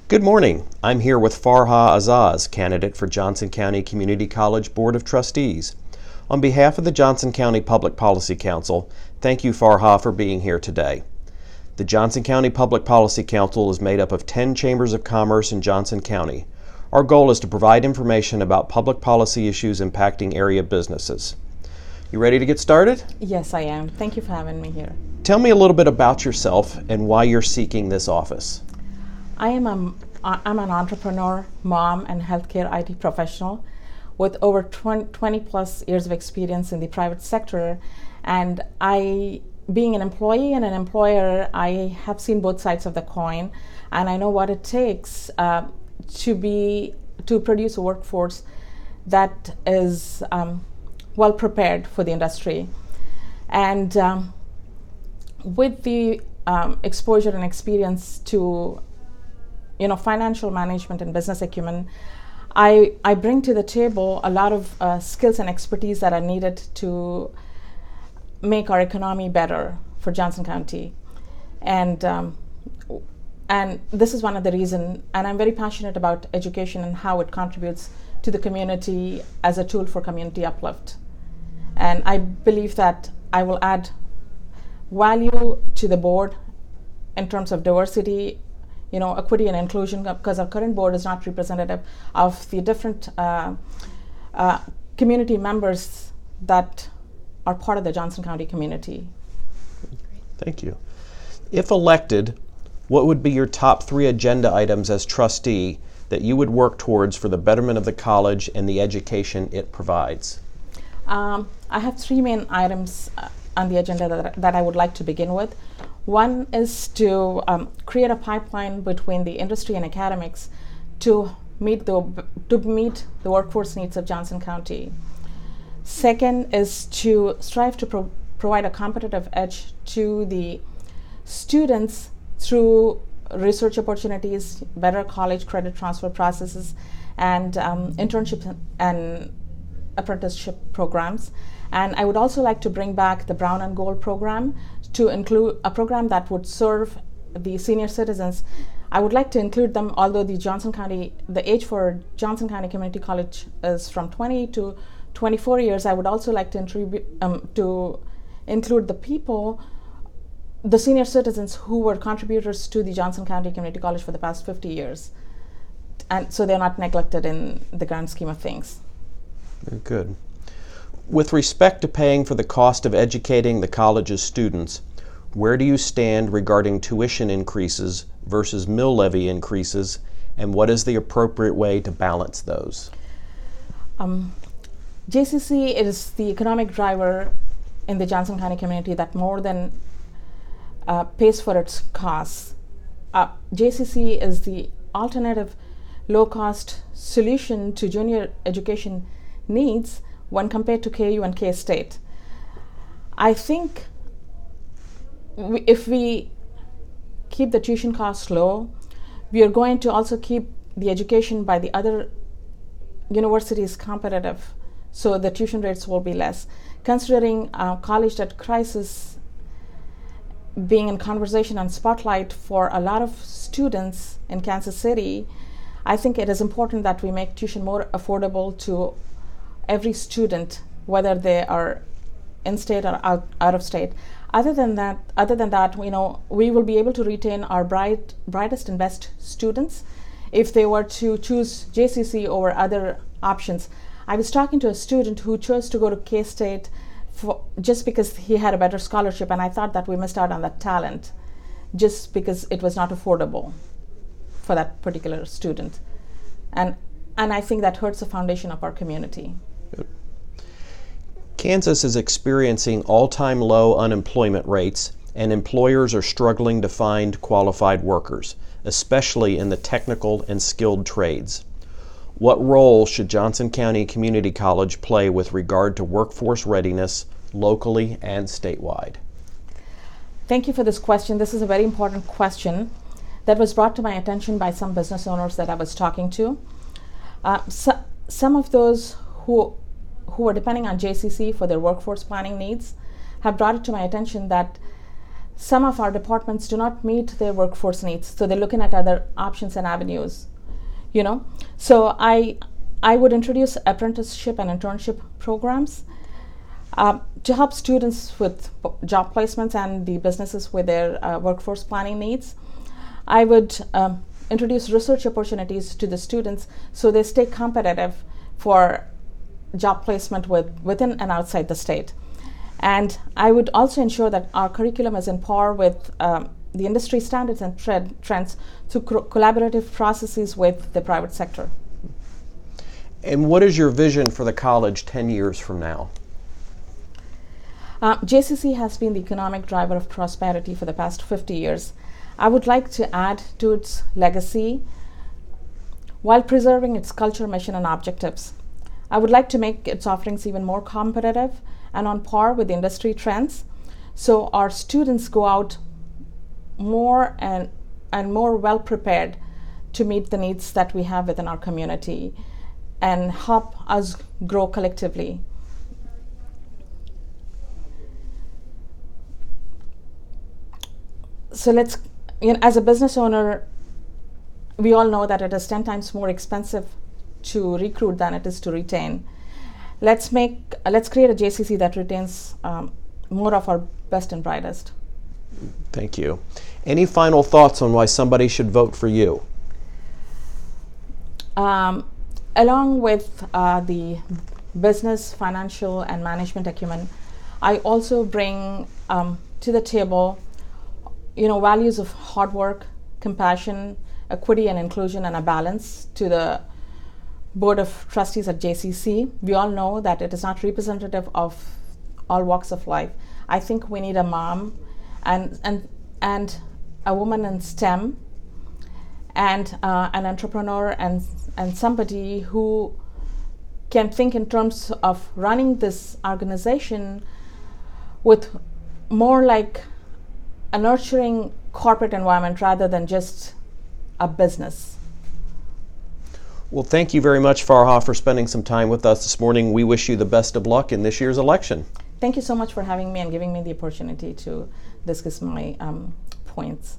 Good morning. I'm here with Farha Azaz, candidate for Johnson County Community College Board of Trustees. On behalf of the Johnson County Public Policy Council, thank you, Farha, for being here today. The Johnson County Public Policy Council is made up of 10 chambers of commerce in Johnson County. Our goal is to provide information about public policy issues impacting area businesses. You ready to get started? Yes, I am. Thank you for having me here. Tell me a little bit about yourself and why you're seeking this office. I'm an entrepreneur, mom, and healthcare IT professional with over 20 plus years of experience in the private sector. And being an employee and an employer, I have seen both sides of the coin, and I know what it takes to produce a workforce that is well prepared for the industry. And with the exposure and experience to financial management and business acumen, I bring to the table a lot of skills and expertise that are needed to make our economy better for Johnson County. And this is one of the reasons, and I'm very passionate about education and how it contributes to the community as a tool for community uplift. And I believe that I will add value to the board in terms of diversity, equity and inclusion, because our current board is not representative of the different community members that are part of the Johnson County community. Thank you. If elected, what would be your top 3 agenda items as trustee that you would work towards for the betterment of the college and the education it provides? I have 3 main items on the agenda that I would like to begin with. One is to create a pipeline between the industry and academics to meet the workforce needs of Johnson County. Second is to strive to provide a competitive edge to the students through research opportunities, better college credit transfer processes, and internship and apprenticeship programs. And I would also like to bring back the Brown and Gold program to include a program that would serve the senior citizens. I would like to include them, although the age for Johnson County Community College is from 20 to 24 years. I would also like to include the senior citizens who were contributors to the Johnson County Community College for the past 50 years. And so they're not neglected in the grand scheme of things. Very good. With respect to paying for the cost of educating the college's students, where do you stand regarding tuition increases versus mill levy increases, and what is the appropriate way to balance those? JCC is the economic driver in the Johnson County community that more than pays for its costs. JCC is the alternative low-cost solution to junior education needs when compared to KU and K-State. I think if we keep the tuition costs low, we are going to also keep the education by the other universities competitive, so the tuition rates will be less. Considering college debt crisis being in conversation and spotlight for a lot of students in Kansas City, I think it is important that we make tuition more affordable to every student, whether they are in state or out of state. Other than that, we will be able to retain our brightest and best students if they were to choose JCC over other options. I was talking to a student who chose to go to K-State just because he had a better scholarship, and I thought that we missed out on that talent just because it was not affordable for that particular student. And I think that hurts the foundation of our community. Kansas is experiencing all-time low unemployment rates, and employers are struggling to find qualified workers, especially in the technical and skilled trades. What role should Johnson County Community College play with regard to workforce readiness locally and statewide? Thank you for this question. This is a very important question that was brought to my attention by some business owners that I was talking to. Some of those who are depending on JCC for their workforce planning needs have brought it to my attention that some of our departments do not meet their workforce needs, so they're looking at other options and avenues. So I would introduce apprenticeship and internship programs to help students with job placements and the businesses with their workforce planning needs. I would introduce research opportunities to the students so they stay competitive for job placement within and outside the state. And I would also ensure that our curriculum is in par with the industry standards and trends through collaborative processes with the private sector. And what is your vision for the college 10 years from now? JCC has been the economic driver of prosperity for the past 50 years. I would like to add to its legacy while preserving its culture, mission, and objectives. I would like to make its offerings even more competitive and on par with industry trends, so our students go out more and more well prepared to meet the needs that we have within our community and help us grow collectively. So as a business owner, we all know that it is 10 times more expensive to recruit than it is to retain. Let's create a JCC that retains more of our best and brightest. Thank you. Any final thoughts on why somebody should vote for you? Along with the business, financial, and management acumen, I also bring to the table values of hard work, compassion, equity and inclusion, and a balance to the Board of Trustees at JCC. We all know that it is not representative of all walks of life. I think we need a mom and a woman in STEM and an entrepreneur and somebody who can think in terms of running this organization with more like a nurturing corporate environment rather than just a business. Well, thank you very much, Farha, for spending some time with us this morning. We wish you the best of luck in this year's election. Thank you so much for having me and giving me the opportunity to discuss my points.